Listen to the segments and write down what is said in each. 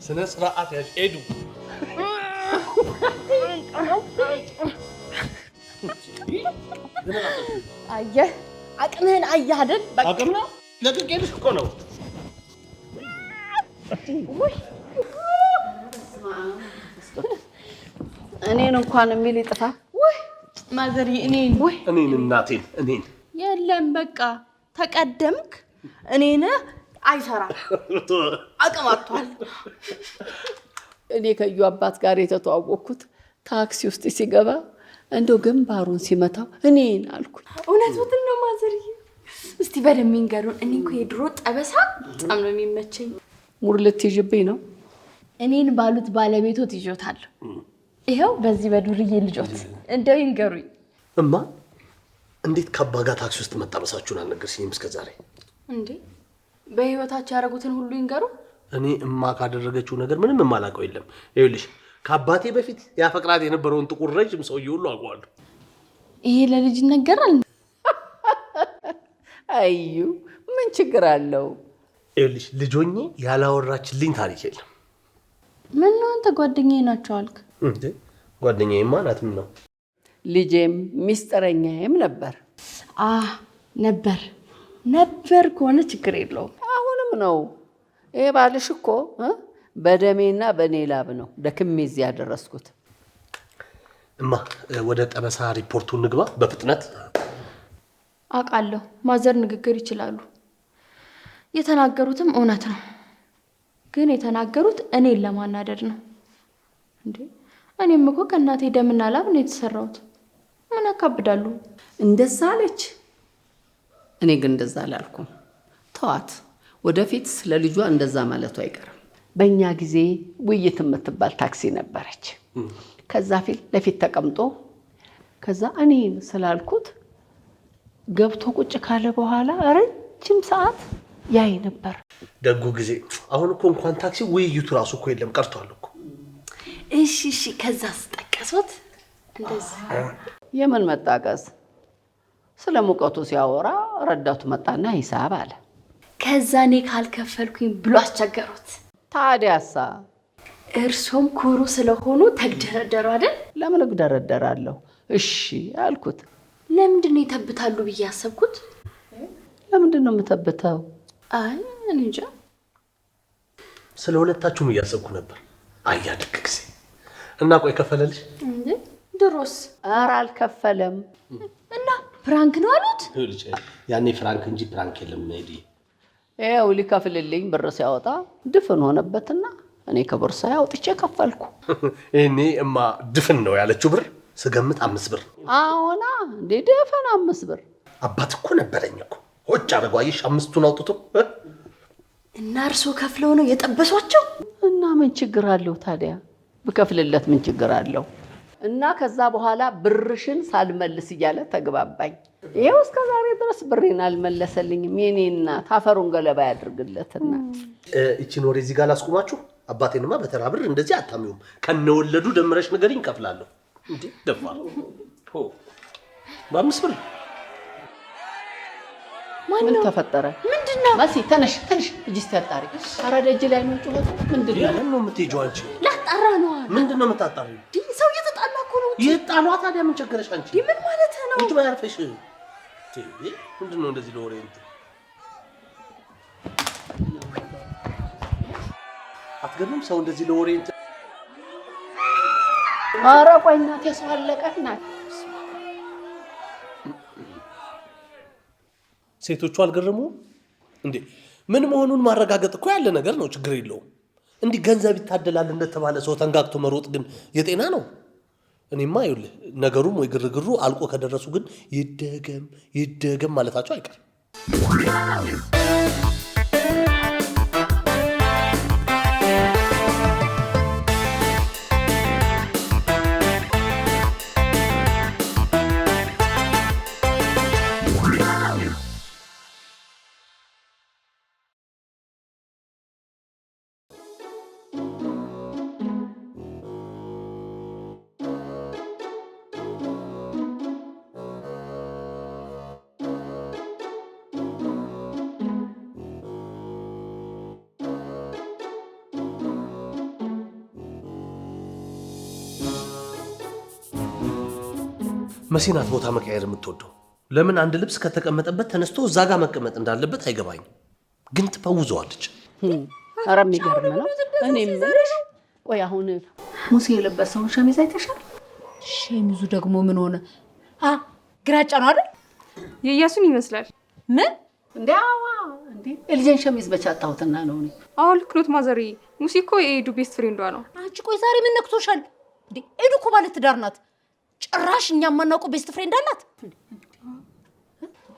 ስነ ስርዓት ያዥ ሄዱ አየህ አቅምህን አየህ አይደል? አቅም ነው ለቅቄልሽ እኮ ነው። እኔን እንኳን የሚል ይጥፋ። ወይ ማዘሪ እኔን እናቴን እኔን የለም በቃ ተቀደምክ። እኔን አይሰራም አቅም አጥቷል። እኔ ከዩ አባት ጋር የተተዋወቅኩት ታክሲ ውስጥ ሲገባ እንደው ግንባሩን ሲመታው እኔን አልኩኝ። እውነቱን ነው ማዘሪ። እስቲ በደንብ ይንገሩን። እኔ እኮ የድሮ ጠበሳ በጣም ነው የሚመቸኝ። ሙር ልትይዥብኝ ነው? እኔን ባሉት ባለቤቶት ይጆታለሁ። ይኸው በዚህ በዱርዬ ልጆት እንደው ይንገሩኝ። እማ እንዴት ከአባ ጋር ታክሲ ውስጥ መጣበሳችሁን አልነገርሽኝም እስከ ዛሬ? እንዴ በህይወታቸው ያደረጉትን ሁሉ ይንገሩ። እኔ እማ ካደረገችው ነገር ምንም የማላውቀው የለም። ይኸውልሽ ከአባቴ በፊት ያፈቅራት የነበረውን ጥቁር ረጅም ሰውዬ ሁሉ አውቀዋለሁ። ይሄ ለልጅ ይነገራል? አዩ ምን ችግር አለው? ይኸውልሽ ልጆኜ ያላወራችልኝ ታሪክ የለም። ምን ነው አንተ ጓደኛዬ ናቸው አልክ? እንዴ ጓደኛዬማ ናትም ነው። ልጄም ሚስጥረኛዬም ነበር። ነበር ከሆነ ችግር የለውም። አሁንም ነው። ይሄ ባልሽ እኮ በደሜና በኔ ላብ ነው ደክሜ እዚህ ያደረስኩት። እማ ወደ ጠበሳ ሪፖርቱ ንግባ በፍጥነት። አውቃለሁ ማዘር ንግግር ይችላሉ። የተናገሩትም እውነት ነው። ግን የተናገሩት እኔን ለማናደድ ነው። እንዴ እኔም እኮ ከእናቴ ደምና ላብ ነው የተሰራሁት። ምን አካብዳሉ? እንደዛ አለች። እኔ ግን እንደዛ አላልኩም። ተዋት። ወደፊት ስለ ልጇ እንደዛ ማለቱ አይቀርም። በእኛ ጊዜ ውይይት የምትባል ታክሲ ነበረች። ከዛ ፊት ለፊት ተቀምጦ ከዛ እኔን ስላልኩት ገብቶ ቁጭ ካለ በኋላ ረጅም ሰዓት ያይ ነበር። ደጉ ጊዜ። አሁን እኮ እንኳን ታክሲ ውይይቱ ራሱ እኮ የለም ቀርቷል እኮ። እሺ ከዛ ስጠቀሱት እንደዚህ የምን መጣቀስ? ስለ ሙቀቱ ሲያወራ ረዳቱ መጣና ሂሳብ አለ። ከዛ እኔ ካልከፈልኩኝ ብሎ አስቸገሩት። ታዲያሳ እርሶም ኩሩ ስለሆኑ ተግደረደሩ አይደል? ለምን እግደረደራለሁ? እሺ አልኩት። ለምንድን ነው ይተብታሉ ብዬ ያሰብኩት? ለምንድን ነው የምተብተው? አይ እኔ እንጃ። ስለ ሁለታችሁም እያሰብኩ ነበር። አያድግ ጊዜ እና ቆይ ከፈለልሽ እንዴ? ድሮስ ኧረ አልከፈለም። እና ፍራንክ ነው አሉት። ያኔ ፍራንክ እንጂ ፕራንክ የለም። ሜዲ ይኸው ሊከፍልልኝ ብር ሲያወጣ ድፍን ሆነበትና እኔ ከቦርሳ አውጥቼ ከፈልኩ። እኔ እማ ድፍን ነው ያለችው ብር ስገምት 5 ብር። አዎና እንዴ ድፍን 5 ብር። አባት እኮ ነበረኝ እኮ ሆጭ አረጋይሽ 5ቱን አውጥቶ እና እርሶ ከፍለው ነው የጠበሷቸው? እና ምን ችግር አለው ታዲያ? ብከፍልለት ምን ችግር አለው? እና ከዛ በኋላ ብርሽን ሳልመልስ እያለ ተግባባኝ። ይሄው እስከ ዛሬ ድረስ ብሬን አልመለሰልኝም። የኔ እናት አፈሩን ገለባ ያድርግለትና እቺን ወሬ እዚህ ጋር ላስቆማችሁ። አባቴንማ በተራ ብር እንደዚህ አታሚውም። ከነወለዱ ደምረሽ ንገሪኝ እከፍላለሁ። እንዴ ደፋር በ5 ብር ምን ተፈጠረ? ምንድነው? መሲ ተነሽ እጅ እስኪያጣሪ። ኧረ ደጅ ላይ ነው ጩኸቱ። ምንድነው? ምን ነው የምትሄጂው አንቺ? ላጣራ ነው። ምንድነው የምታጣሪው? ሰው እየተጣላ እኮ ነው። ይጣሏ ታዲያ ምን ቸገረሽ አንቺ? ምን ማለት ነው? ልጅ ባያርፈሽ ምንድነው እንደዚህ ለወሬ እንትን አትገርምም? ሰው እንደዚህ ለወሬ እንትን ኧረ ቆይ እናቴ ሰው አለቀና ሴቶቹ አልገረሙ እንዴ? ምን መሆኑን ማረጋገጥ እኮ ያለ ነገር ነው። ችግር የለውም። እንዲህ ገንዘብ ይታደላል እንደተባለ ሰው ተንጋግቶ መሮጥ ግን የጤና ነው? እኔማ ይኸውልህ ነገሩም ወይ ግርግሩ አልቆ ከደረሱ ግን ይደገም ማለታቸው አይቀርም። መሲናት ቦታ መቀየር የምትወደው ለምን አንድ ልብስ ከተቀመጠበት ተነስቶ እዛ ጋር መቀመጥ እንዳለበት አይገባኝም፣ ግን ትፈውዘዋለች። ኧረ የሚገርም ነው። እኔ የምልሽ ቆይ አሁን ሙሴ የለበሰውን ሸሚዝ አይተሻል? ሸሚዙ ደግሞ ምን ሆነ? ግራጫ ነው አይደል? የኢያሱን ይመስላል። ምን እንዴ? አዋ እንዴ የልጄን ሸሚዝ በቻጣሁትና ነው እኔ። አዎ ልክ ኖት ማዘሪ። ሙሴ እኮ የኤዱ ቤስት ፍሬንዷ ነው። አንቺ ቆይ ዛሬ ምን ነክቶሻል እንዴ? ኤዱ እኮ ባለ ትዳር ናት። ጭራሽ እኛ የማናውቀው ቤስት ፍሬንድ አላት።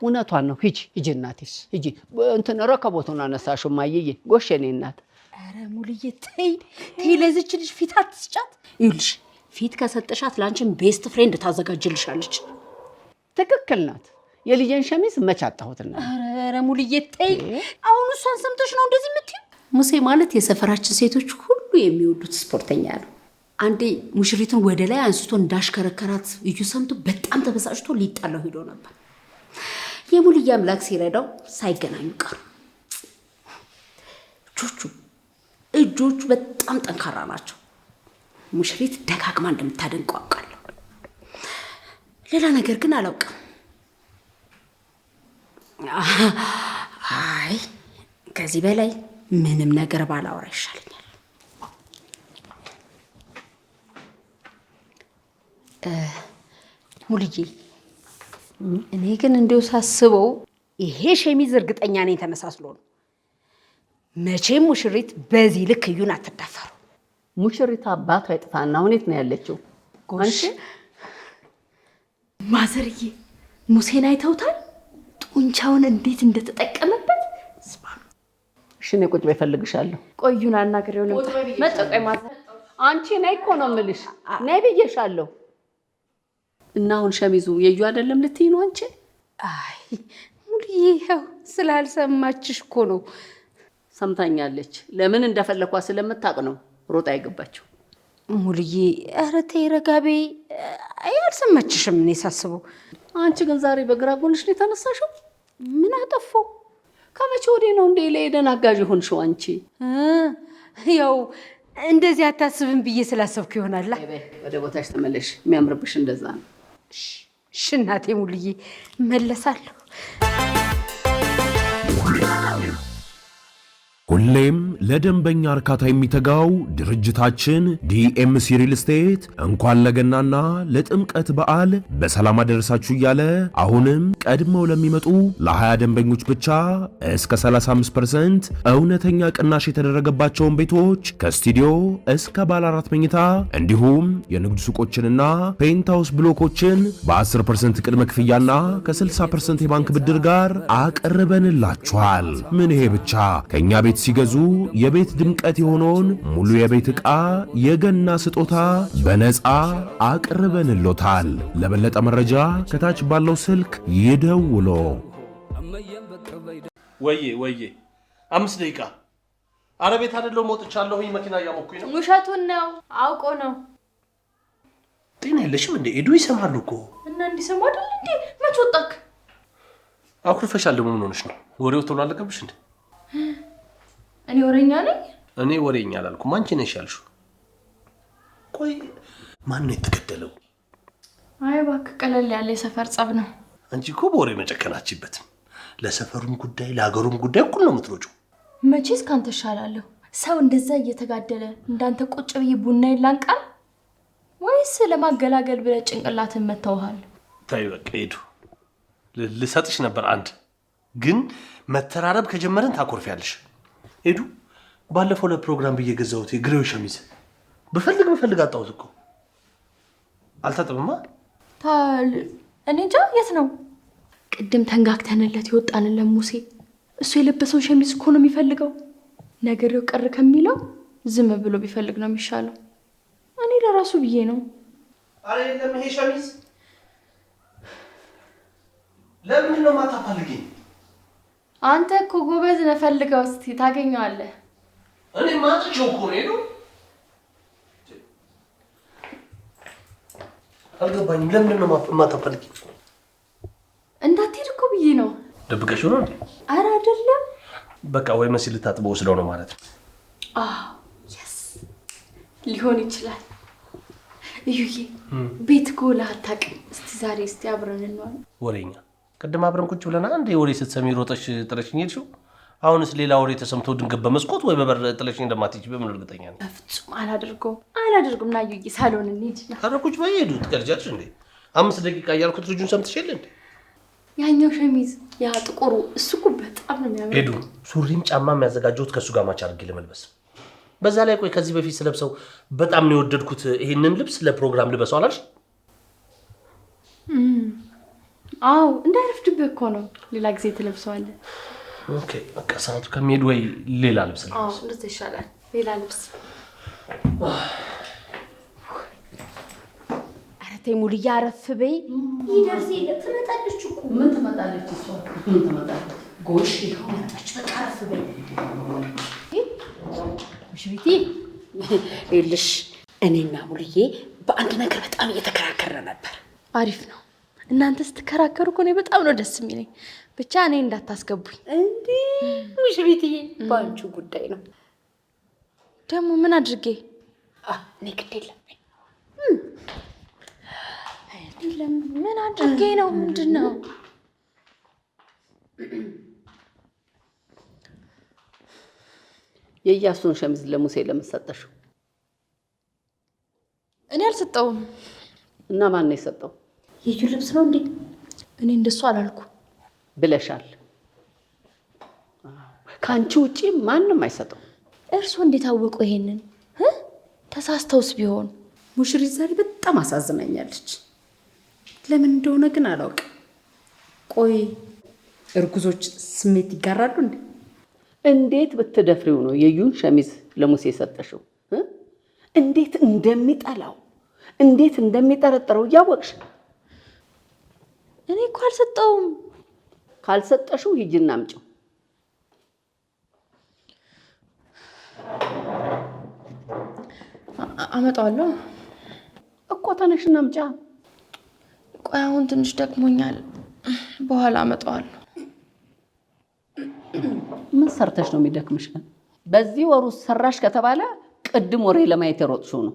እውነቷን ነው። ሂጂ እናቴ ሂጂ። እንትን ረከቦቱን አነሳሽው ማየዬ ጎሽ የኔ እናት። ኧረ ሙልዬ ተይ ለዚች ልጅ ፊት አትስጫት። ይኸውልሽ ፊት ከሰጠሻት ላንቺን ቤስት ፍሬንድ ታዘጋጅልሻለች። ትክክል ናት። የልጄን ሸሚዝ መቻጣሁትና። ኧረ ሙልዬ ተይ። አሁን እሷን ሰምተሽ ነው እንደዚህ የምትይው? ሙሴ ማለት የሰፈራችን ሴቶች ሁሉ የሚወዱት ስፖርተኛ ነው። አንዴ ሙሽሪትን ወደ ላይ አንስቶ እንዳሽከረከራት እዩ ሰምቶ በጣም ተበሳጭቶ ሊጣላው ሄዶ ነበር። የሙልዬ አምላክ ሲረዳው ሳይገናኙ ቀሩ። እጆቹ በጣም ጠንካራ ናቸው። ሙሽሪት ደጋግማ እንደምታደንቀው አውቃለሁ። ሌላ ነገር ግን አላውቅም። አይ ከዚህ በላይ ምንም ነገር ባላወራ ይሻለኛል። ሙልዬ እኔ ግን እንደው ሳስበው ይሄ ሸሚዝ እርግጠኛ ነኝ ተመሳስሎ ነው። መቼም ሙሽሪት በዚህ ልክ እዩን አትዳፈሩ። ሙሽሪት አባቷ ይጥፋና ሁኔት ነው ያለችው። አንቺ ማዘርዬ ሙሴን አይተውታል? ጡንቻውን እንዴት እንደተጠቀመበት። እሺ እኔ ቁጭ በይ እፈልግሻለሁ። ቆዩን አናግሬው ነው መጠቀይ ማዘር። አንቺ ነይ እኮ ነው የምልሽ። ነይ ብዬሻለሁ። እና አሁን ሸሚዙ የዩ አይደለም ልትይ ነው አንቺ? አይ ሙልዬ ያው ስላልሰማችሽ እኮ ነው። ሰምታኛለች። ለምን እንደፈለኳ ስለምታውቅ ነው ሮጣ አይገባቸው። ሙልዬ ኧረ ተይ ረጋ በይ። አልሰማችሽም? እኔ ሳስበው አንቺ ግን ዛሬ በግራ ጎንሽ ነው የተነሳሽው። ምን አጠፋው? ከመቼ ወዲህ ነው እንደ ለኤደን አጋዥ ሆንሽው አንቺ? ያው እንደዚህ አታስብም ብዬ ስላሰብኩ ይሆናል። ወደ ቦታሽ ተመለሽ። የሚያምርብሽ እንደዛ ነው። እሺ እናቴ ሙልዬ መለሳለሁ። ሁሌም ለደንበኛ እርካታ የሚተጋው ድርጅታችን ዲኤምሲ ሪል ስቴት እንኳን ለገናና ለጥምቀት በዓል በሰላም አደረሳችሁ እያለ አሁንም ቀድመው ለሚመጡ ለ20 ደንበኞች ብቻ እስከ 35% እውነተኛ ቅናሽ የተደረገባቸውን ቤቶች ከስቱዲዮ እስከ ባለ 4 መኝታ እንዲሁም የንግድ ሱቆችንና ፔንታውስ ብሎኮችን በ10% ቅድመ ክፍያና ከ60% የባንክ ብድር ጋር አቅርበንላችኋል። ምን ይሄ ብቻ ከኛ ቤት ሲገዙ የቤት ድምቀት የሆነውን ሙሉ የቤት ዕቃ የገና ስጦታ በነፃ አቅርበንሎታል። ለበለጠ መረጃ ከታች ባለው ስልክ ይደውሉ። ወዬ 5 ደቂቃ። አረ ቤት አይደለም ወጥቻለሁኝ፣ መኪና እያሞኩኝ ነው። ውሸቱን ነው አውቆ ነው። ጤና የለሽም እንዴ? ኤዱ ይሰማሉ እኮ። እና እንዲሰማ አይደል እንዴ? መች ወጣክ? አኩርፈሻል። ደግሞ ምን ሆነሽ ነው? ወሬው ቶሎ አለቀብሽ እንዴ? እኔ ወሬኛ ነኝ? እኔ ወሬኛ አላልኩም፣ አንቺ ነሽ ያልሽው። ቆይ ማን ነው የተገደለው? አይ እባክህ ቀለል ያለ የሰፈር ጸብ ነው። አንቺ እኮ በወሬ መጨከናችበትም። ለሰፈሩም ጉዳይ ለሀገሩም ጉዳይ እኩል ነው የምትሮጪው። መቼስ ካንተ እሻላለሁ። ሰው እንደዛ እየተጋደለ እንዳንተ ቁጭ ብዬ ቡና ይላንቃል ወይስ ለማገላገል ብለህ ጭንቅላትን መተውሃል? ታይ በቃ ሄዱ። ልሰጥሽ ነበር አንድ፣ ግን መተራረብ ከጀመረን ታኮርፊያለሽ። ሄዱ ባለፈው ለፕሮግራም ብዬ ገዛሁት የግሬው ሸሚዝ በፈልግ አጣሁት እኮ። አልታጠበማ። እኔ እንጃ የት ነው? ቅድም ተንጋግተንለት ይወጣንለት ሙሴ እሱ የለበሰውን ሸሚዝ እኮ ነው የሚፈልገው። ነገሬው ቀር ከሚለው ዝም ብሎ ቢፈልግ ነው የሚሻለው። እኔ ለራሱ ብዬ ነው። አረ የለም ይሄ ሸሚዝ። ለምን ነው ማታፈልጊኝ? አንተ እኮ ጎበዝ ነህ፣ ፈልገው እስቲ ታገኘዋለህ። እኔ ማጥቼው እኮ ነው። አልገባኝም። ለምን ነው ማታፈልጊኝ? እንዳትሄድ እኮ ብዬ ነው። ደብቀሽው ነው እንዴ? አረ አይደለም። በቃ ወይ መሲ ልታጥበው ወስደው ነው ማለት ነው። የስ ሊሆን ይችላል። እዩዬ ቤት ጎላ አታውቅም። እስቲ ዛሬ አብረን እንዋል። ወሬኛ ቅድም አብረን ቁጭ ብለና አንዴ ወሬ ስትሰሚ ሮጠሽ ጥለሽኝ ሄድሽው። አሁንስ ሌላ ወሬ ተሰምቶ ድንገት በመስኮት ወይ በበር ጥለሽኝ እንደማትሄጂ በምን እርግጠኛ ነኝ? በፍጹም አላደርጉም። ና እዩዬ ሳሎን እንሂድ። ኧረ ቁጭ በይ። ሄዱ ትቀልጃለሽ እንዴ? 5 ደቂቃ እያልኩት ልጁን ሰምተሽ የለ እንዴ? ያኛው ሸሚዝ ያ ጥቁሩ እሱ እኮ በጣም ነው የሚያምረው። ሄዱ ሱሪም ጫማ የሚያዘጋጀሁት ከእሱ ጋር ማች አድርጌ ለመልበስ። በዛ ላይ ቆይ ከዚህ በፊት ስለብሰው በጣም ነው የወደድኩት። ይሄንን ልብስ ለፕሮግራም ልበሰው አላልሽ? አዎ እንዳይረፍድብህ እኮ ነው። ሌላ ጊዜ ትለብሰዋለህ። ኦኬ በቃ ሰዓቱ ከሚሄድ ወይ ሌላ ልብስ ነው። አዎ እንደዛ ይሻላል። ሌላ ልብስ። ኧረ ተይ ሙልዬ አረፍ በይ። ይደርስ የለ ትመጣለች እኮ። ምን ትመጣለች እሷ? ምን ትመጣለች? ጎሽ ይኸው መጣች። በቃ አረፍ በይ። ሙሽሪቴ ይኸውልሽ እኔና ሙልዬ በአንድ ነገር በጣም እየተከራከረ ነበር። አሪፍ ነው። እናንተ ስትከራከሩ እኮ እኔ በጣም ነው ደስ የሚለኝ። ብቻ እኔ እንዳታስገቡኝ እንዴ ሙሽሪትዬ፣ በአንቺ ጉዳይ ነው። ደግሞ ምን አድርጌ? እኔ ግድ የለም ምን አድርጌ ነው? ምንድን ነው? የኢያሱን ሸሚዝ ለሙሴ ለምሰጠሽው እኔ አልሰጠውም። እና ማን ነው የሰጠው? የዩ ልብስ ነው እንዴ? እኔ እንደሱ አላልኩ ብለሻል። ከአንቺ ውጪ ማንም አይሰጠው። እርስዎ እንዴት አወቁ ይሄንን? ተሳስተውስ ቢሆን? ሙሽሪት ዛሬ በጣም አሳዝናኛለች። ለምን እንደሆነ ግን አላውቅም። ቆይ እርጉዞች ስሜት ይጋራሉ እንዴ? እንዴት ብትደፍሪው ነው የዩን ሸሚዝ ለሙሴ የሰጠሽው? እንዴት እንደሚጠላው እንዴት እንደሚጠረጥረው እያወቅሽ እኔ እኮ አልሰጠውም። ካልሰጠሽው ሂጂና አምጪው። አመጣዋለሁ እኮ ተነሽና አምጫ። ቆይ አሁን ትንሽ ደክሞኛል፣ በኋላ አመጣዋለሁ። ምን ሰርተሽ ነው የሚደክምሽ? በዚህ ወሩ ሰራሽ ከተባለ ቅድም ወሬ ለማየት የሮጥሽው ነው።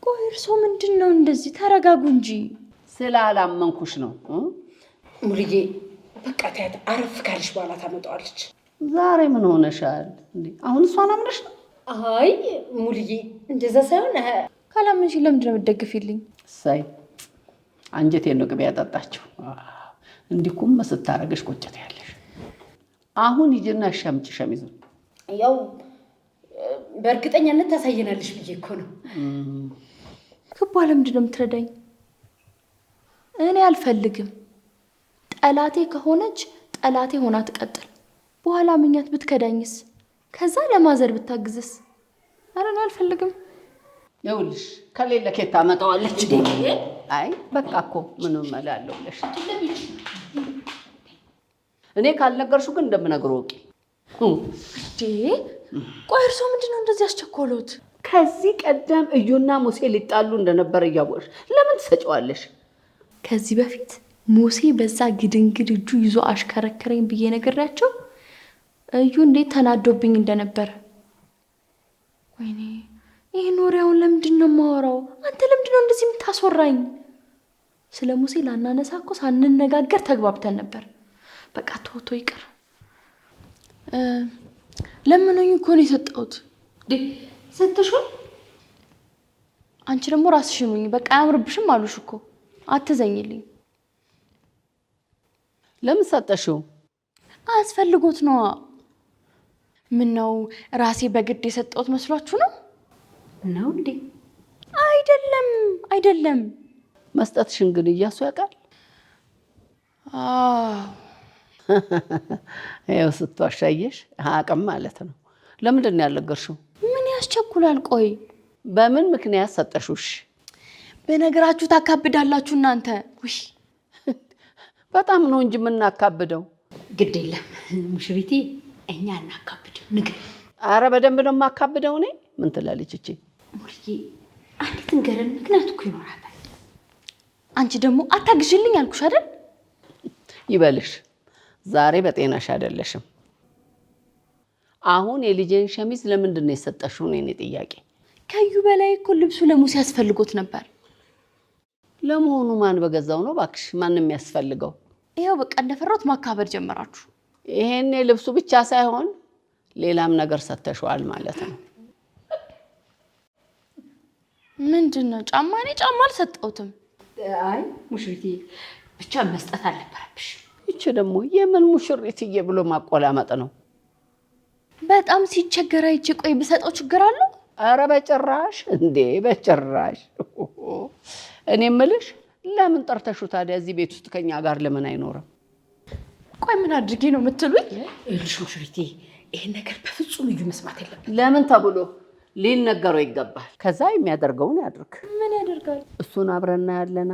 ቆይ እርስዎ ምንድን ነው እንደዚህ? ተረጋጉ እንጂ። ስላላመንኩሽ ነው። ሙልዬ በቃ ተያት፣ አረፍ ካልሽ በኋላ ታመጣዋለች። ዛሬ ምን ሆነሻል እንዴ? አሁን እሷን አምነሽ ነው? አይ ሙልዬ እንደዛ ሳይሆን ካላመንሽ ለምንድን ነው የምትደግፊልኝ? ሳይ አንጀቴን ነው ቅቤ ያጠጣችው። እንዲኩም ስታረገሽ ቁጭት ያለሽ። አሁን ሂጂና ሻምጪ ሸሚዙን። ያው በእርግጠኛነት ታሳየናለሽ ብዬ እኮ ነው። ክቧ ለምንድን ነው የምትረዳኝ? እኔ አልፈልግም። ጠላቴ ከሆነች ጠላቴ ሆና ትቀጥል። በኋላ ምኛት ብትከዳኝስ? ከዛ ለማዘር ብታግዝስ? ኧረ እኔ አልፈልግም። ይኸውልሽ ከሌለ ኬት ታመጣዋለች። አይ በቃ እኮ ምንም እላለሁ ብለሽ እኔ ካልነገርሽው ግን እንደምነግረው ወቂ። ቆይ እርስዎ ምንድን ነው እንደዚህ ያስቸኮሉት? ከዚህ ቀደም እዩና ሙሴ ሊጣሉ እንደነበረ እያወቅሽ ለምን ትሰጪዋለሽ? ከዚህ በፊት ሙሴ በዛ ግድንግድ እጁ ይዞ አሽከረከረኝ ብዬ ነግሬያቸው እዩ እንዴት ተናዶብኝ እንደነበረ። ወይኔ ይህን ወሬውን ለምንድን ነው የማወራው? አንተ ለምንድን ነው እንደዚህ የምታስወራኝ? ስለ ሙሴ ላናነሳ እኮ ሳንነጋገር ተግባብተን ነበር። በቃ ቶቶ ይቅር። ለምኖኝ እኮ ነው የሰጠሁት። ሰጥተሽው? አንቺ ደግሞ ራስሽን ሁኚ። በቃ አያምርብሽም አሉሽ እኮ አትዘኝልኝ። ለምን ሰጠሽው? አስፈልጎት ነዋ። ምን ነው ራሴ በግድ የሰጠሁት መስሏችሁ ነው? ነው እንዴ? አይደለም። መስጠትሽን ግን እያሱ ያውቃል። ይኸው ስትዋሻየሽ አቅም ማለት ነው። ለምንድን ነው ያልነገርሽው? ምን ያስቸኩላል? ቆይ በምን ምክንያት ሰጠሽውሽ? በነገራችሁ ታካብዳላችሁ እናንተ። ውይ በጣም ነው እንጂ የምናካብደው። ግድ የለም ሙሽሪቴ፣ እኛ እናካብደው። ንገር። አረ በደንብ ነው የማካብደው እኔ። ምን ትላለች እቺ? ሙልዬ አንዲት ንገረን፣ ምክንያቱ እኮ ይኖራታል። አንቺ ደግሞ አታግዥልኝ አልኩሽ አይደል? ይበልሽ፣ ዛሬ በጤናሽ አይደለሽም። አሁን የልጄን ሸሚዝ ለምንድን ነው የሰጠሽው? ነው የኔ ጥያቄ። ከዩ በላይ እኮ ልብሱ ለሙሴ ያስፈልጎት ነበር። ለመሆኑ ማን በገዛው ነው ባክሽ? ማንም ያስፈልገው? ይሄው በቃ እንደፈራሁት ማካበር ጀመራችሁ። ይሄኔ ልብሱ ብቻ ሳይሆን ሌላም ነገር ሰተሽዋል ማለት ነው። ምንድነው? ጫማ? እኔ ጫማ አልሰጠሁትም። አይ ሙሽሪት ብቻ መስጠት አልነበረብሽ። እቺ ደግሞ የምን ሙሽሪትዬ ብሎ ማቆላመጥ ነው? በጣም ሲቸገር አይቼ ቆይ ብሰጠው ችግር አለው? ኧረ በጭራሽ እንዴ በጭራሽ። እኔ እምልሽ ለምን ጠርተሹ ታዲያ እዚህ ቤት ውስጥ ከኛ ጋር ለምን አይኖርም? ቆይ ምን አድርጌ ነው የምትሉኝ? እልሽ ሙሽሪት ይሄን ነገር በፍጹም እዩ መስማት የለብንም። ለምን ተብሎ ሊነገረው ይገባል። ከዛ የሚያደርገውን ያድርግ። ምን ያደርጋል? እሱን አብረና ያለና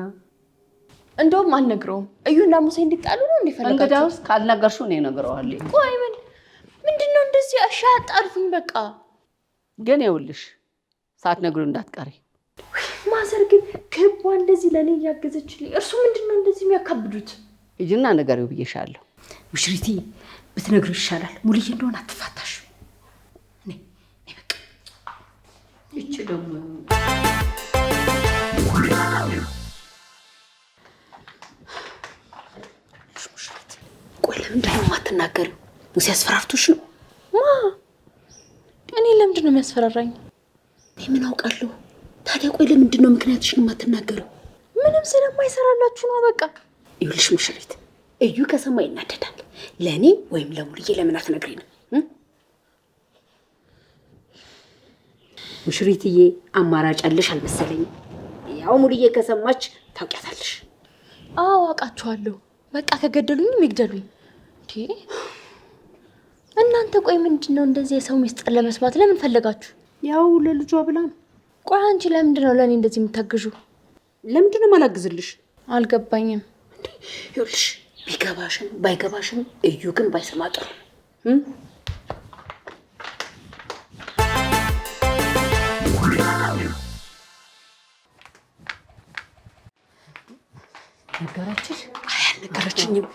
እንደውም አልነግረውም። እዩና ሙሴ እንዲጣሉ ነው እንዲፈልጋቸው። እንግዳውስ ካልነገርሽው እኔ እነግረዋለሁ። ቆይ ምንድነው እንደዚህ እሺ አጣልፉኝ በቃ። ግን ይኸውልሽ ሳትነግሪው እንዳትቀሪ። ማዘር ግን ክቧ እንደዚህ ለኔ እያገዘችልኝ፣ እርሱ ምንድነው እንደዚህ የሚያካብዱት? ሂጂና ንገሪው ብዬሻለሁ። ሙሽሪት ብትነግሪው ይሻላል። ሙልዬ እንደሆነ አትፋታሽ። እኔ በቃ እቺ ደግሞ ሙሽሪት ቆይ ለምንድን ነው የማትናገሪው? ሙሴ አስፈራርቶሽ ነው? ማ እኔ ለምንድን ነው የሚያስፈራራኝ? እኔ ምን አውቃለሁ? ታዲያ ቆይ ለምንድን ነው ምክንያትሽን የማትናገሪው? ምንም ስለማይሰራላችሁ ነው በቃ። ይኸውልሽ ሙሽሪት እዩ ከሰማ ይናደዳል። ለእኔ ወይም ለሙልዬ ለምን አትነግሪንም? ሙሽሪትዬ አማራጭ አለሽ አልመሰለኝም። ያው ሙልዬ ከሰማች ታውቂያታለሽ። አዎ አውቃችኋለሁ። በቃ ከገደሉኝም ይግደሉኝ። እናንተ ቆይ ምንድነው እንደዚህ የሰው ሚስጥር ለመስማት ለምን ፈለጋችሁ? ያው ለልጇ ብላ ነው። ቆይ አንቺ ለምንድነው ለኔ እንደዚህ የምታግዡ? ለምንድነው ማላግዝልሽ? አልገባኝም። ይኸውልሽ ቢገባሽም ባይገባሽም እዩ ግን ባይሰማ ጥሩ ነው። ነገራችሽ? አይ አልነገረችኝም፣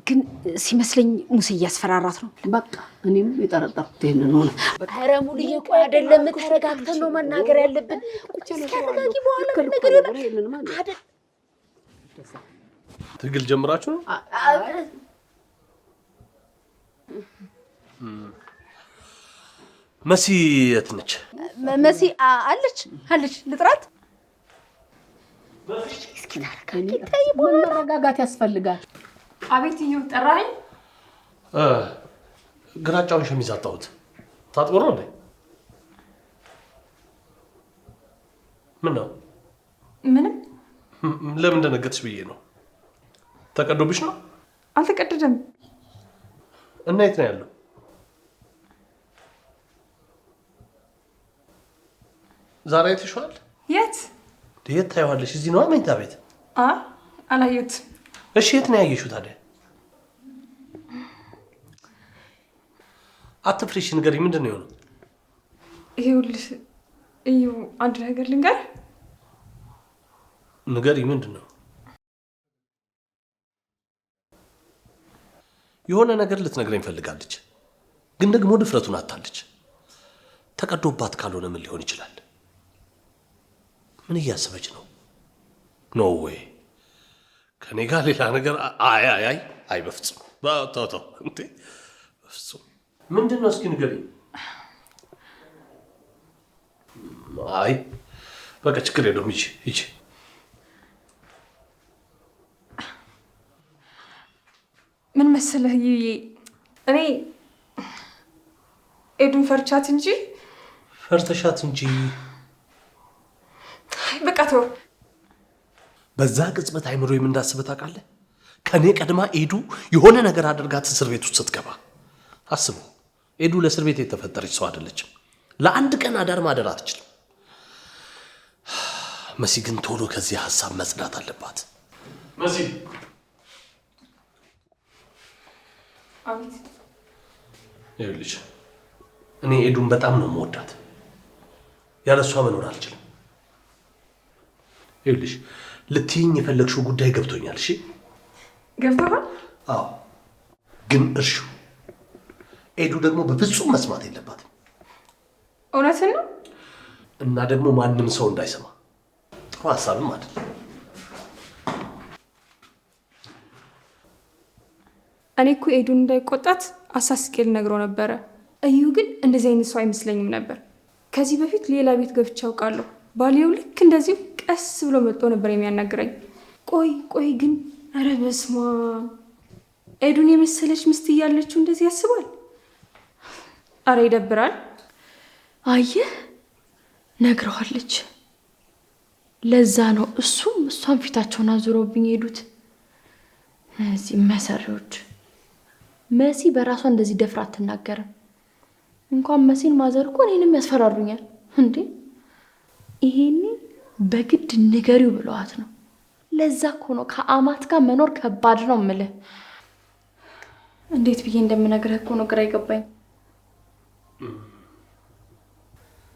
ግን ሲመስለኝ ሙሴ እያስፈራራት ነው። በቃ እኔም የጠረጠርኩት ይሄንን ሆነ። ኧረ ሙልዬ ቆይ አይደለም፣ ተረጋግተን ነው መናገር ያለብን። ተረጋጊ፣ በኋላ ነገር አይደል? ትግል ጀምራችሁ ነው? መሲ የት ነች? መሲ አለች። ልጥራት? እስኪ መረጋጋት ያስፈልጋል። አቤት እዩ፣ ጠራኸኝ? ግራጫውን ሸሚዝ አጣሁት። ታጥቦ ነው እንዴ? ምን ነው? ምንም። ለምን እንደነገጥሽ ብዬ ነው። ተቀዶብሽ ነው? አልተቀደደም። እና የት ነው ያለው? ዛሬ አይተሽዋል? የት ታየዋለሽ? እዚህ ነው መኝታ ቤት። አላየሁትም። እሺ የት ነው ያየሽው ታዲያ? አትፍሪሽ፣ ንገሪኝ። ምንድን ነው የሆነው? ይኸውልሽ እዩ፣ አንድ ነገር ልንገር። ንገሪኝ። ምንድን ነው? የሆነ ነገር ልትነግረኝ ፈልጋለች፣ ግን ደግሞ ድፍረቱን አታለች። ተቀዶባት ካልሆነ ምን ሊሆን ይችላል? ምን እያሰበች ነው? ኖ ዌይ ከኔ ጋር ሌላ ነገር። አይ በፍጹም ተው እንዴ፣ በፍጹም። ምንድን ነው እስኪ ንገሪኝ። አይ በቃ ችግር የለውም። ሂጂ። ምን መሰለህ ይዬ፣ እኔ ኤዱን ፈርቻት እንጂ በቃ ተው። በዛ ቅጽበት አይምሮ የምንዳስበት ታውቃለህ? ከኔ ቀድማ ኤዱ የሆነ ነገር አድርጋት እስር ቤት ውስጥ ስትገባ አስበው። ኤዱ ለእስር ቤት የተፈጠረች ሰው አይደለችም። ለአንድ ቀን አዳር ማደር አትችልም። መሲ ግን ቶሎ ከዚህ ሀሳብ መጽዳት አለባት። መሲ ይኸውልሽ፣ እኔ ኤዱን በጣም ነው የምወዳት። ያለ እሷ መኖር አልችልም። ይኸውልሽ ልትይኝ የፈለግሽው ጉዳይ ገብቶኛል። እሺ ገብቶሃል? አዎ፣ ግን እርሹ ኤዱ ደግሞ በፍጹም መስማት የለባትም። እውነትን ነው? እና ደግሞ ማንም ሰው እንዳይሰማ። ጥሩ ሀሳብም አይደል? እኔ እኮ ኤዱን እንዳይቆጣት አሳስቄ ልነግረው ነበረ። እዩ ግን እንደዚህ አይነት ሰው አይመስለኝም ነበር። ከዚህ በፊት ሌላ ቤት ገብቼ አውቃለሁ። ባልየው ልክ እንደዚሁ ቀስ ብሎ መጥቶ ነበር የሚያናግረኝ። ቆይ ግን ኧረ በስመ አብ! ኤዱን የመሰለች ምስት እያለችው እንደዚህ ያስባል? አረ ይደብራል። አየህ ነግረዋለች። ለዛ ነው እሱም እሷን ፊታቸውን አዙረውብኝ ሄዱት። እነዚህ መሰሪዎች። መሲ በራሷ እንደዚህ ደፍራ አትናገርም። እንኳን መሲን ማዘር እኮ እኔንም ያስፈራሩኛል እንዴ። ይሄኔ በግድ ንገሪው ብለዋት ነው። ለዛ እኮ ነው ከአማት ጋር መኖር ከባድ ነው የምልህ። እንዴት ብዬ እንደምነግርህ እኮ ነው ግራ ይገባኝ።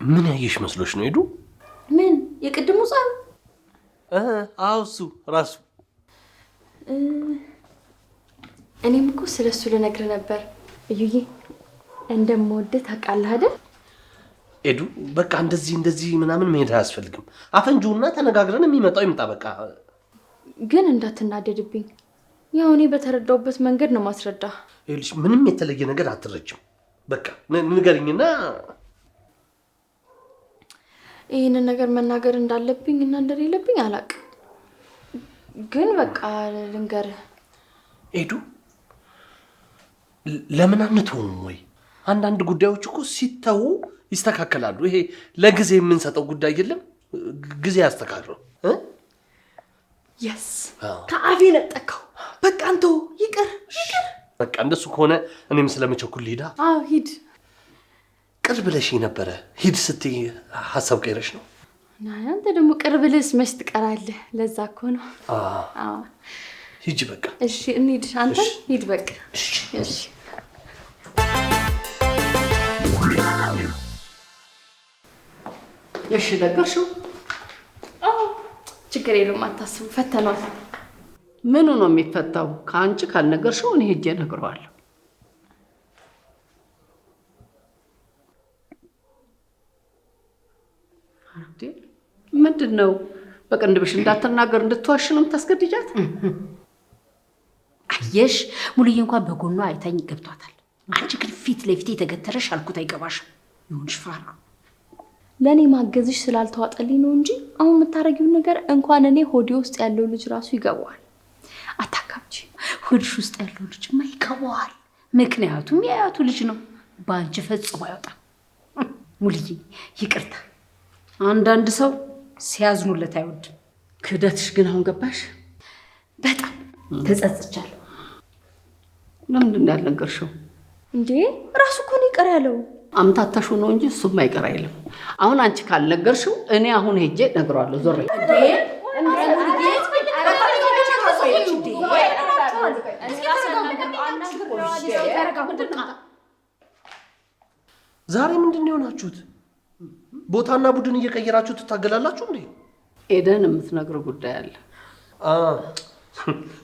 ምን ያየሽ መስሎሽ ነው ሄዱ? ምን የቅድሙ ጻን? አዎ እሱ ራሱ። እኔም እኮ ስለሱ ልነግርህ ነበር። እዩዬ እንደምወድህ ታውቃለህ አይደል? ሄዱ በቃ እንደዚህ ምናምን መሄድ አያስፈልግም። አፈንጂውና ተነጋግረን የሚመጣው ይምጣ በቃ። ግን እንዳትናደድብኝ። ያው እኔ በተረዳውበት መንገድ ነው ማስረዳ። ይኸውልሽ ምንም የተለየ ነገር አትረጅም። በቃ ንገሪኝና ይህንን ነገር መናገር እንዳለብኝ እና እንደሌለብኝ አላውቅም። ግን በቃ ልንገርህ ሄዱ። ለምን አንተውም ወይ? አንዳንድ ጉዳዮች እኮ ሲተው ይስተካከላሉ። ይሄ ለጊዜ የምንሰጠው ጉዳይ የለም። ጊዜ ያስተካክለው። የስ ከአፌ ነጠቀው። በቃ አንተው ይቅር። በቃ እንደሱ ከሆነ እኔም ስለመቸኩል ልሂዳ። አዎ ሂድ። ቅር ብለሽኝ ነበረ። ሂድ ስትይ ሀሳብ ቀይረሽ ነው? አንተ ደግሞ ቅር ብለስ መች ትቀራለህ? ለዛ እኮ ነው። አዎ ሂጂ በቃ። እሺ እንሂድ። አንተ ሂድ በቃ። እሺ እሺ ነገርሽው? አዎ ችግር የለውም አታስቡ። ፈተኗል። ምኑ ነው የሚፈታው? ከአንቺ ካልነገርሽው እኔ ሄጄ እነግረዋለሁ። ምንድን ነው? በቅንድብሽ እንዳትናገር እንድትዋሽ ነው የምታስገድጃት? አየሽ ሙሉዬ እንኳን በጎኗ አይታኝ ገብቷታል። አንቺ ግን ፊት ለፊት የተገተረሽ አልኩት አይገባሽም። ይሁንሽ ፋራ። ለእኔ ማገዝሽ ስላልተዋጠልኝ ነው እንጂ አሁን የምታረጊውን ነገር እንኳን እኔ ሆዴ ውስጥ ያለው ልጅ ራሱ ይገባዋል። አታካብጂ። ሆድሽ ውስጥ ያለው ልጅማ ይገባዋል። ምክንያቱም የአያቱ ልጅ ነው። በአንቺ ፈጽሞ አይወጣም። ሙሉዬ ይቅርታ። አንዳንድ ሰው ሲያዝኑለት አይወድም። ክህደትሽ ግን አሁን ገባሽ? በጣም ተጸጽቻለሁ። ለምንድን ነው ያልነገርሽው? እንዴ ራሱ እኮ ነው ይቀር ያለው። አምታታሹ ነው እንጂ እሱም አይቀር አይልም። አሁን አንቺ ካልነገርሽው እኔ አሁን ሄጄ እነግረዋለሁ። ዞር ዛሬ ምንድን ነው የሆናችሁት? ቦታና ቡድን እየቀየራችሁ ትታገላላችሁ እንዴ? ኤደን የምትነግረው ጉዳይ አለ።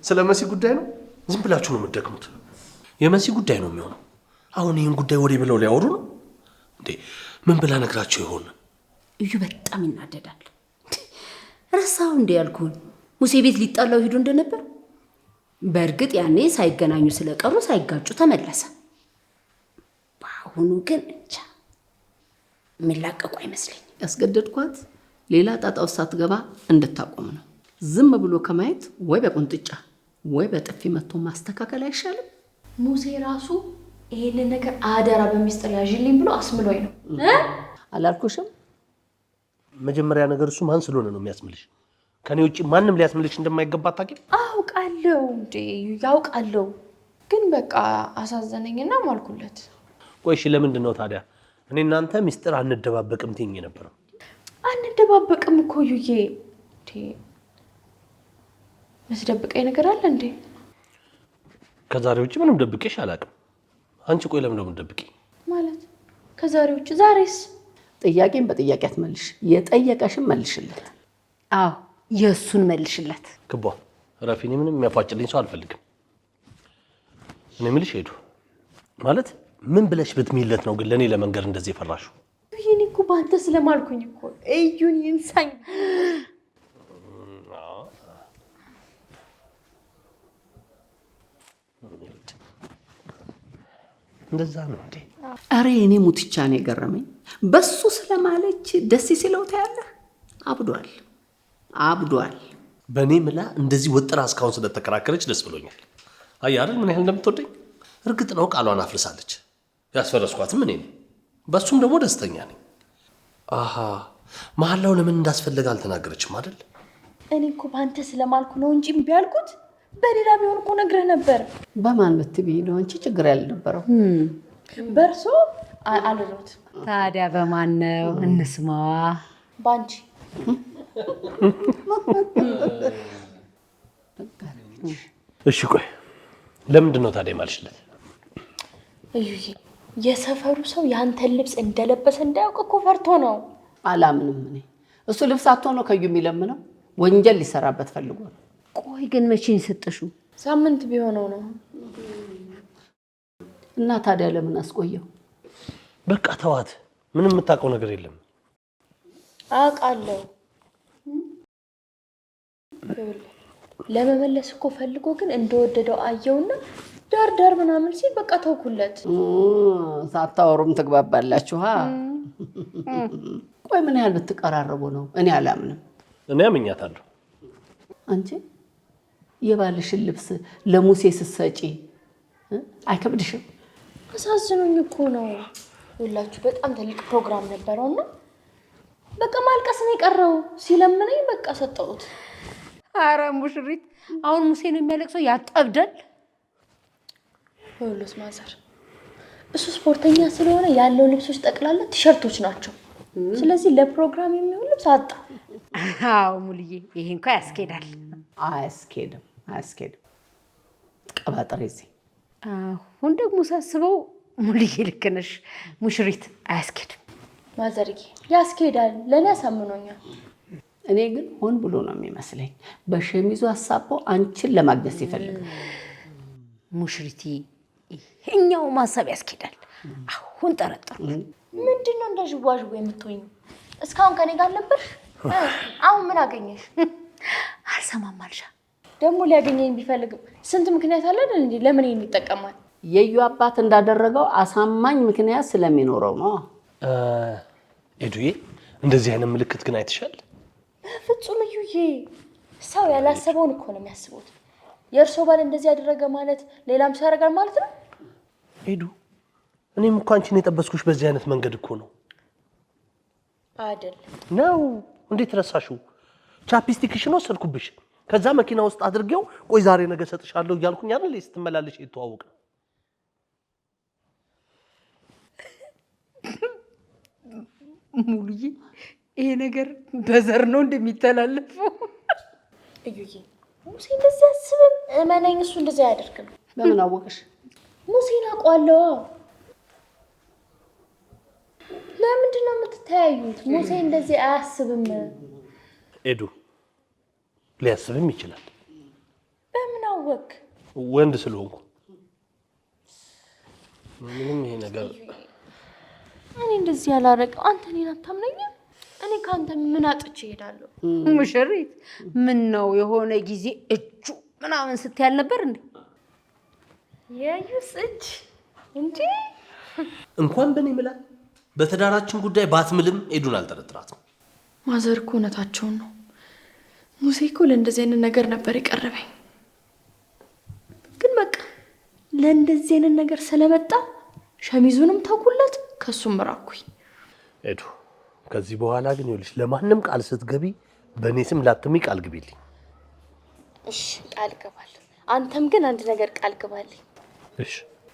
ስለ መሲ ጉዳይ ነው? ዝም ብላችሁ ነው የምትደክሙት። የመሲ ጉዳይ ነው የሚሆነው። አሁን ይህን ጉዳይ ወሬ ብለው ሊያወሩ ነው እንዴ? ምን ብላ ነግራቸው ይሆን? እዩ በጣም ይናደዳል። ረሳው እንዴ ያልኩን ሙሴ ቤት ሊጣላው ሄዶ እንደነበር። በእርግጥ ያኔ ሳይገናኙ ስለቀሩ ሳይጋጩ ተመለሰ። በአሁኑ ግን እንጃ የሚላቀቁ አይመስለኝ። ያስገደድኳት ሌላ ጣጣ ውስጥ ሳትገባ እንድታቆም ነው። ዝም ብሎ ከማየት ወይ በቁንጥጫ ወይ በጥፊ መቶ ማስተካከል አይሻልም? ሙሴ ራሱ ይሄንን ነገር አደራ በሚስጥር ያዥልኝ ብሎ አስምሎኝ ነው። አላልኩሽም? መጀመሪያ ነገር እሱ ማን ስለሆነ ነው የሚያስምልሽ? ከኔ ውጪ ማንም ሊያስምልሽ እንደማይገባ ታውቂ? አውቃለሁ እንዴ ያውቃለሁ። ግን በቃ አሳዘነኝና ማልኩለት። ቆይ እሺ ለምንድን ነው ታዲያ እኔ እናንተ ሚስጥር አንደባበቅም ትይኝ የነበረው? አንደባበቅም እኮ ዩዬ። እንዴ መስደብቀኝ ነገር አለ እንዴ? ከዛሬ ውጪ ምንም ደብቄሽ አላውቅም። አንቺ ቆይ ለምን ነው የምትደብቂ? ማለት ከዛሬ ውጪ ዛሬስ? ጥያቄን በጥያቄ አትመልሽ። የጠየቀሽን መልሽለት። አዎ የእሱን መልሽለት። ክቧ ረፊ፣ እኔ ምንም የሚያፏጭልኝ ሰው አልፈልግም። እኔ የምልሽ ሄዱ ማለት ምን ብለሽ ብትሚለት ነው ግን ለእኔ ለመንገር እንደዚህ የፈራሽው? ይሄኔ እኮ በአንተ ስለማልኩኝ እኮ እዩን ይንሳኝ። እንደዛ ነው እንዴ? አረ የኔ ሙትቻ ነው የገረመኝ። በሱ ስለማለች ደስ ሲለው ታያለህ። አብዷል። በእኔ ምላ እንደዚህ ወጥራ እስካሁን ስለተከራከረች ደስ ብሎኛል። አየህ አይደል ምን ያህል እንደምትወደኝ። እርግጥ ነው ቃሏን አፍርሳለች። ያስፈረስኳትም እኔ ነኝ። በሱም ደግሞ ደስተኛ ነኝ። አሃ መሐላው ለምን እንዳስፈለገ አልተናገረችም አይደል? እኔ እኮ በአንተ ስለማልኩ ነው እንጂ እምቢ አልኩት። በሌላ ቢሆን እኮ ነግረህ ነበር። በማን ብትብይ ነው እንጂ ችግር ያልነበረው። በእርሶ አልሮት። ታዲያ በማን ነው? እንስማዋ። ባንቺ። እሺ ቆይ ለምንድን ነው ታዲያ የማልሽለት? እዩዬ የሰፈሩ ሰው ያንተን ልብስ እንደለበሰ እንዳያውቅ እኮ ፈርቶ ነው። አላምንም እኔ። እሱ ልብስ አጥቶ ነው ከዩ የሚለምነው። ወንጀል ሊሰራበት ፈልጎ ነው። ቆይ ግን መቼ ሰጠሽው? ሳምንት ቢሆነው ነው። እና ታዲያ ለምን አስቆየው? በቃ ተዋት። ምንም የምታውቀው ነገር የለም። አውቃለሁ። ለመመለስ እኮ ፈልጎ ግን እንደወደደው አየውና ዳር ምናምን ሲል በቃ ተውኩለት። ሳታወሩም ትግባባላችሁ? ቆይ ምን ያህል ብትቀራረቡ ነው? እኔ አላምንም። እኔ አምኛታለሁ። አንቺ የባልሽን ልብስ ለሙሴ ስትሰጪ አይከብድሽም? አሳዝኖኝ እኮ ነው። ሁላችሁ በጣም ትልቅ ፕሮግራም ነበረውና በቃ ማልቀስ ነው የቀረው። ሲለምነኝ በቃ ሰጠሁት። አረ ሙሽሪት፣ አሁን ሙሴ ነው የሚያለቅሰው? ያጠብደል። ሁሉስ ማዘር እሱ ስፖርተኛ ስለሆነ ያለው ልብሶች ጠቅላላ ቲሸርቶች ናቸው። ስለዚህ ለፕሮግራም የሚሆን ልብስ አጣ። አዎ ሙልዬ፣ ይሄ እንኳን ያስኬዳል። አያስኬድም። ቀባጥሬ እዚህ አሁን ደግሞ ሳስበው ሙልዬ ልክ ነሽ ሙሽሪት፣ አያስኬድም። ማዘርዬ ያስኬዳል፣ ለእኔ ያሳምኖኛል። እኔ ግን ሆን ብሎ ነው የሚመስለኝ። በሸሚዙ አሳቦ አንቺን ለማግኘት ሲፈልግ። ሙሽሪቲ፣ ይሄኛው ማሰብ ያስኬዳል። አሁን ጠረጠሩ። ምንድነው እንደ ዥዋዥዌ የምትሆኝ? እስካሁን ከኔ ጋር ነበርሽ። አሁን ምን አገኘሽ? አልሰማም አልሻ። ደግሞ ሊያገኘኝ ቢፈልግም ስንት ምክንያት አለ አይደል እንዴ? ለምን ይሄን ይጠቀማል? የዩ አባት እንዳደረገው አሳማኝ ምክንያት ስለሚኖረው ነው። ኤዱዬ፣ እንደዚህ አይነት ምልክት ግን አይተሻል? በፍጹም እዩዬ፣ ሰው ያላሰበውን እኮ ነው የሚያስቡት። የእርሶ ባል እንደዚህ ያደረገ ማለት ሌላም ሰው ያደርጋል ማለት ነው። ኤዱ፣ እኔም እኮ አንቺን የጠበስኩሽ በዚህ አይነት መንገድ እኮ ነው። አይደለም ነው? እንዴት ረሳሽው? ቻፕስቲክሽን ወሰድኩብሽ። ከዛ መኪና ውስጥ አድርጌው ቆይ ዛሬ ነገ ሰጥሻለሁ እያልኩኝ አይደል ስትመላለሽ የተዋወቅ ነው። ሙሉዬ፣ ይሄ ነገር በዘር ነው እንደሚተላለፈው። እዩዬ፣ ሙሴ እንደዚህ አያስብም። እመነኝ፣ እሱ እንደዚህ አያደርግም። በምን አወቅሽ? ሙሴን አውቀዋለሁ። ለምንድን ነው የምትተያዩት? ሙሴ እንደዚህ አያስብም። ኤዱ፣ ሊያስብም ይችላል። በምን አወቅ? ወንድ ስለሆንኩ ምንም ይሄ ነገር እኔ እንደዚህ ያላረቀው አንተ እኔን አታምነኝም? እኔ ከአንተ ምን አጥቼ እሄዳለሁ? ሙሽሪት፣ ምን ነው የሆነ ጊዜ እጁ ምናምን ስትያል ነበር እንዴ? የዩስ እጅ እንጂ እንኳን በእኔ ምላ በትዳራችን ጉዳይ ባትምልም ኤዱን አልጠረጥራትም። ማዘር እኮ እውነታቸውን ነው። ሙሴ እኮ ለእንደዚህ አይነት ነገር ነበር የቀረበኝ። ግን በቃ ለእንደዚህ አይነት ነገር ስለመጣ ሸሚዙንም ተውኩለት፣ ከሱም ራኩኝ። ኤዱ፣ ከዚህ በኋላ ግን ይኸውልሽ ለማንም ቃል ስትገቢ በእኔ ስም ላትሚ ቃል ግቢልኝ። እሺ ቃል ገባለሁ። አንተም ግን አንድ ነገር ቃል ግባልኝ። እሺ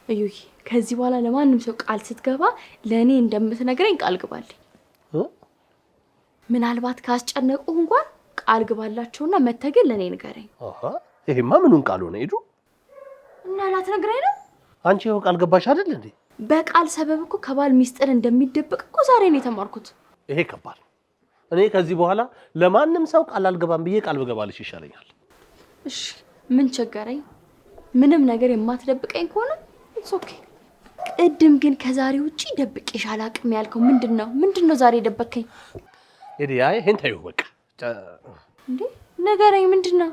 እዩዬ፣ ከዚህ በኋላ ለማንም ሰው ቃል ስትገባ ለእኔ እንደምትነግረኝ ቃል ግባልኝ። ምናልባት ካስጨነቁ እንኳን ቃል ግባላቸውና መተህ ግን ለእኔ ንገረኝ። ይሄማ ምኑን ቃል ሆነ ኤዱ? እና ላትነግረኝ ነው? አንቺ ይኸው ቃል ገባሽ አይደል እንዴ? በቃል ሰበብ እኮ ከባል ሚስጥር እንደሚደበቅ እኮ ዛሬ ነው የተማርኩት። ይሄ ከባድ። እኔ ከዚህ በኋላ ለማንም ሰው ቃል አልገባም ብዬ ቃል ብገባልሽ ይሻለኛል። እሺ ምን ቸገረኝ? ምንም ነገር የማትደብቀኝ ከሆነ ኢትስ ኦኬ። ቅድም ግን ከዛሬ ውጪ ደብቄሽ አላቅም ያልከው ምንድነው ዛሬ ደበከኝ? ኤዲያ ይሄን ታዩ በቃ እንዴ ንገረኝ፣ ምንድነው?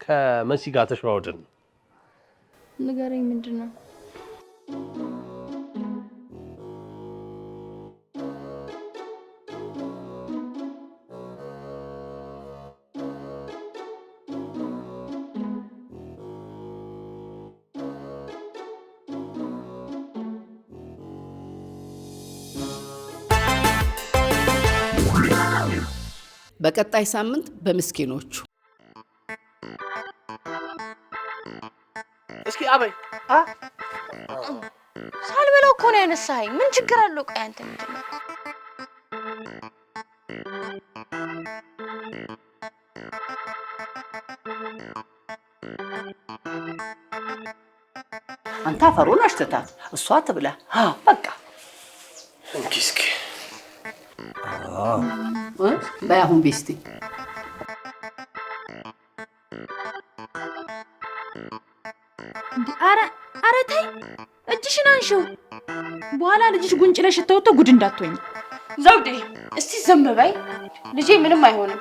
ከመሲ ጋር ተሸዋወድን። ንገረኝ፣ ምንድነው? በቀጣይ ሳምንት በምስኪኖቹ እስኪ አበይ ሳልበላው እኮ ነው ያነሳኸኝ። ምን ችግር አለው? ቆይ አንተ ምንድነው? አንተ አፈሩን አሽተታት እሷ ትብላ። በቃ እስኪ በያሁን ቤስቲ ኧረ ተይ፣ እጅሽን አንሺው። በኋላ ልጅሽ ጉንጭ ላይ ሽታው ጉድ እንዳትሆኝ። ዘውዴ እስቲ ዝም በይ። ልጄ ምንም አይሆንም።